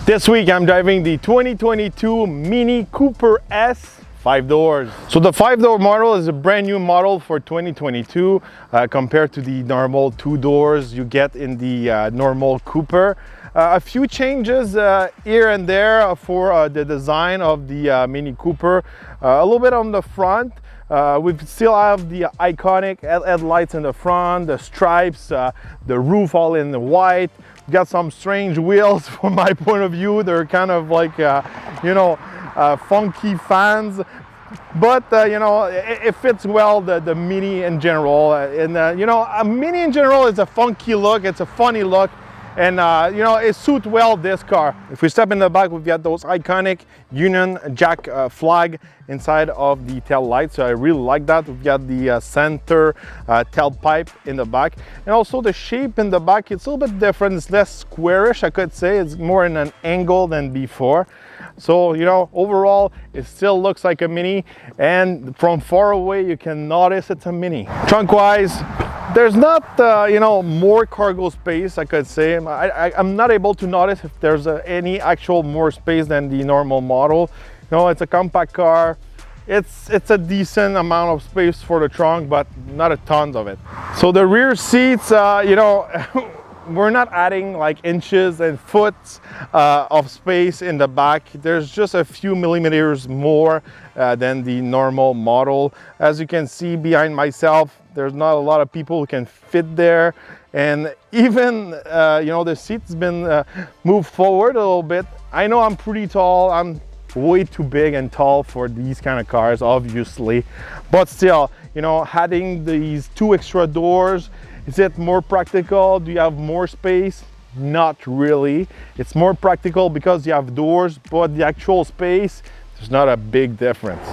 This week I'm driving the 2022 Mini Cooper S 5 doors. So the 5-door model is a brand new model for 2022 compared to the normal 2 doors you get in the normal Cooper. A few changes here and there for the design of the Mini Cooper. A little bit on the front. We still have the iconic headlights in the front, the stripes, the roof all in white. We've got some strange wheels from my point of view. They're kind of like, funky fans. But, it fits well, the Mini in general. A Mini in general is a funky look. It's a funny look. And it suits well this car. If we step in the back, we've got those iconic Union Jack flag inside of the tail light. So I really like that. We've got the center tailpipe in the back, and also the shape in the back. It's a little bit different. It's less squarish, I could say. It's more in an angle than before. So overall it still looks like a Mini, and from far away you can notice it's a Mini. Trunk wise, there's not more cargo space, I could say. I'm not able to notice if there's any actual more space than the normal model. It's a compact car. It's a decent amount of space for the trunk, but not a ton of it. So the rear seats, we're not adding like inches and foot of space in the back. There's just a few millimeters more than the normal model. As you can see behind myself, there's not a lot of people who can fit there. And even, the seat's been moved forward a little bit. I know I'm pretty tall. I'm way too big and tall for these kind of cars, obviously. But still, adding these 2 extra doors, is it more practical? Do you have more space? Not really. It's more practical because you have doors, but the actual space, there's not a big difference.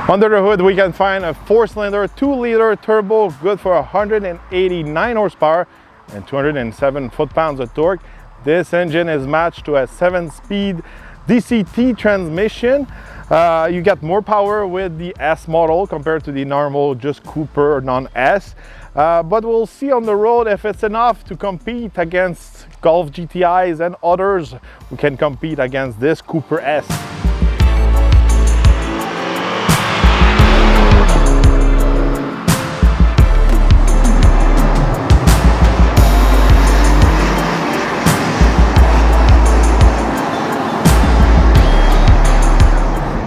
Under the hood, we can find a 4-cylinder, 2-liter turbo, good for 189 horsepower and 207 foot-pounds of torque. This engine is matched to a 7-speed DCT transmission. You get more power with the S model compared to the normal just Cooper non-S. But we'll see on the road if it's enough to compete against Golf GTIs and others who can compete against this Cooper S.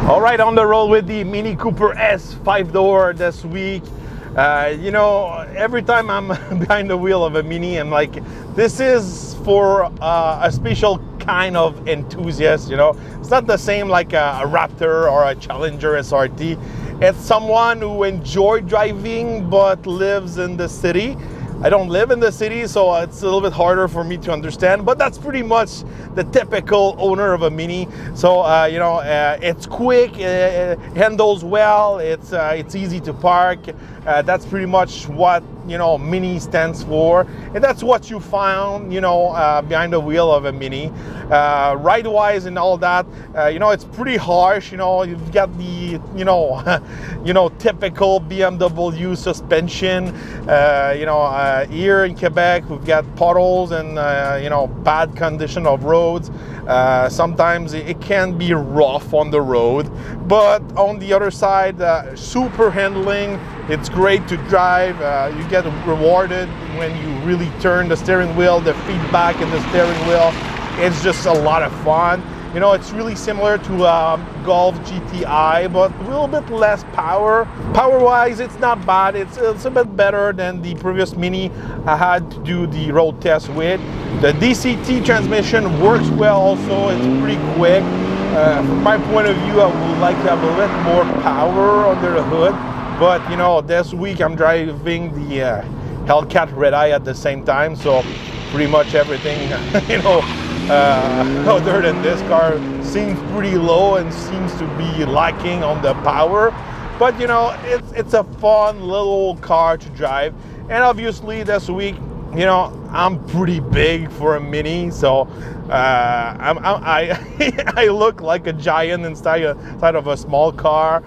All right, on the road with the Mini Cooper S 5-door this week. Every time I'm behind the wheel of a Mini, I'm like, this is for a special kind of enthusiast. It's not the same like a Raptor or a Challenger SRT. It's someone who enjoys driving but lives in the city. I don't live in the city, so it's a little bit harder for me to understand, but that's pretty much the typical owner of a Mini. So, it's quick, it handles well, it's easy to park. That's pretty much what, Mini stands for. And that's what you found, behind the wheel of a Mini. Ride-wise and all that, it's pretty harsh. You've got the, typical BMW suspension. Here in Quebec, we've got potholes and, bad condition of roads. Sometimes it can be rough on the road, but on the other side, super handling. It's great to drive. You get rewarded when you really turn the steering wheel, the feedback in the steering wheel. It's just a lot of fun. It's really similar to Golf GTI, but a little bit less power. Power-wise, it's not bad. It's a bit better than the previous Mini I had to do the road test with. The DCT transmission works well also. It's pretty quick. From my point of view, I would like to have a little bit more power under the hood. But, this week I'm driving the Hellcat Red Eye at the same time. So pretty much everything, other than this car seems pretty low and seems to be lacking on the power. But it's a fun little car to drive. And obviously this week, I'm pretty big for a Mini, so I look like a giant inside of a small car.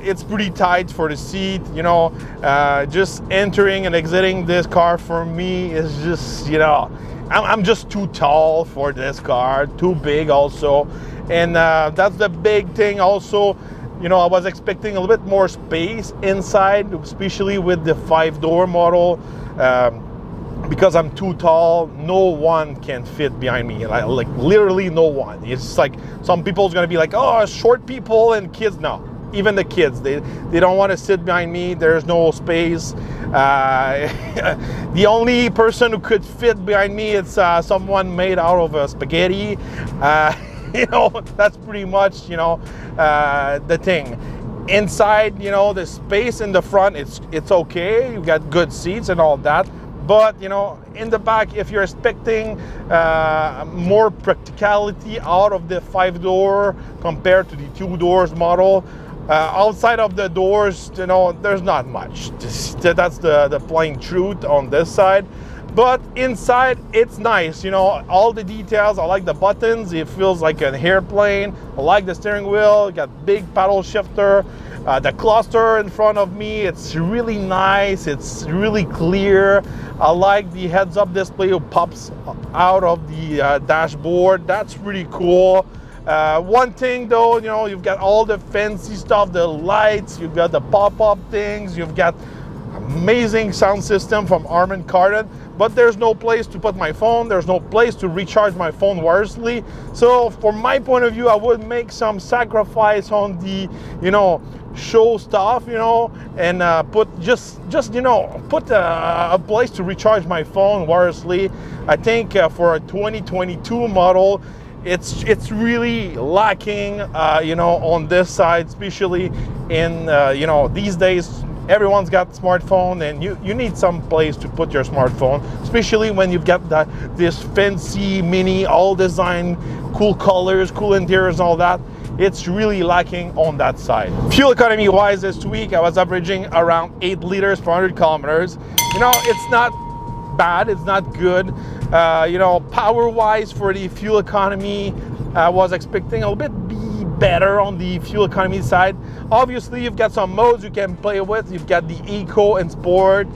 It's pretty tight for the seat, just entering and exiting this car for me is just, I'm just too tall for this car, too big also. And that's the big thing also. You know, I was expecting a little bit more space inside, especially with the 5-door model. Because I'm too tall, no one can fit behind me. Like literally no one. It's like some people's gonna be like, oh, short people and kids. No, even the kids, they don't want to sit behind me. There's no space. The only person who could fit behind me is someone made out of spaghetti. You know, that's pretty much, you know, the thing. Inside, you know, the space in the front, it's okay. You got good seats and all that. But, you know, in the back, if you're expecting more practicality out of the 5-door compared to the 2-doors model, outside of the doors, you know, there's not much. That's the plain truth on this side. But inside, it's nice, you know, all the details. I like the buttons. It feels like an airplane. I like the steering wheel. Got big paddle shifter. The cluster in front of me, it's really nice. It's really clear. I like the heads-up display that pops out of the dashboard. That's really cool. One thing though, you know, you've got all the fancy stuff, the lights, you've got the pop-up things, you've got amazing sound system from Harman Kardon, but there's no place to put my phone. There's no place to recharge my phone wirelessly. So from my point of view, I would make some sacrifice on the, you know, show stuff, you know, and put just you know, put a place to recharge my phone wirelessly. I think for a 2022 model, it's really lacking, you know, on this side, especially in you know, these days. Everyone's got a smartphone, and you need some place to put your smartphone, especially when you've got this fancy Mini, all design, cool colors, cool interiors, and all that. It's really lacking on that side. Fuel economy wise, this week I was averaging around 8 liters per 100 kilometers. You know, it's not bad, it's not good. You know, power wise for the fuel economy, I was expecting a little bit better on the fuel economy side. Obviously, you've got some modes you can play with. You've got the Eco and Sport,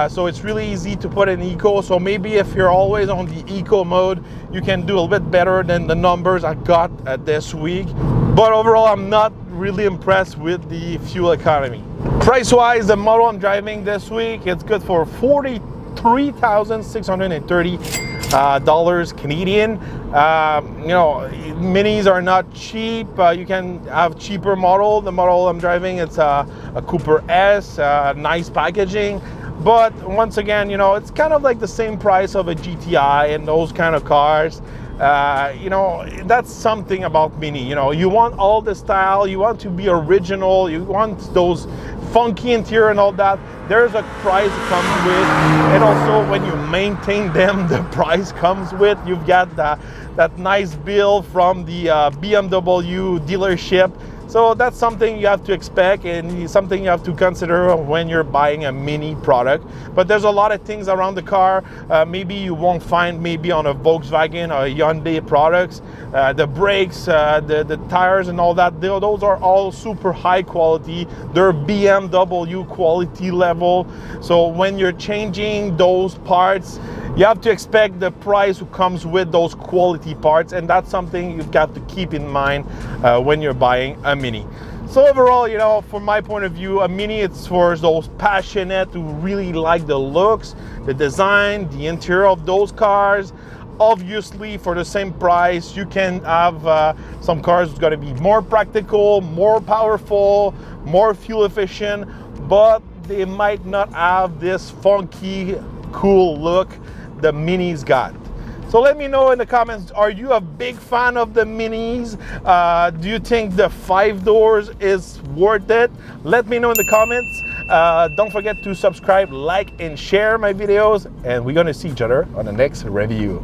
so it's really easy to put in Eco. So maybe if you're always on the Eco mode, you can do a little bit better than the numbers I got this week. But overall, I'm not really impressed with the fuel economy. Price-wise, the model I'm driving this week, it's good for $43,630 Canadian. You know, minis are not cheap. You can have cheaper model. The model I'm driving, it's a Cooper S, nice packaging. But once again, you know, it's kind of like the same price of a GTI and those kind of cars. You know, that's something about Mini. You know, you want all the style, you want to be original, you want those funky interior and all that. There's a price that comes with, and also when you maintain them, the price comes with. You've got that nice bill from the BMW dealership. So that's something you have to expect, and something you have to consider when you're buying a Mini product. But there's a lot of things around the car maybe you won't find maybe on a Volkswagen or a Hyundai products. The brakes, the tires and all that, those are all super high quality. They're BMW quality level. So when you're changing those parts, you have to expect the price who comes with those quality parts, and that's something you've got to keep in mind when you're buying a Mini. So overall, you know, from my point of view, a Mini, it's for those passionate who really like the looks, the design, the interior of those cars. Obviously, for the same price, you can have some cars that's going to be more practical, more powerful, more fuel efficient, but they might not have this funky, cool look the Mini's got. So let me know in the comments, are you a big fan of the Minis? Do you think the 5 doors is worth it? Let me know in the comments. Don't forget to subscribe, like, and share my videos, and we're gonna see each other on the next review.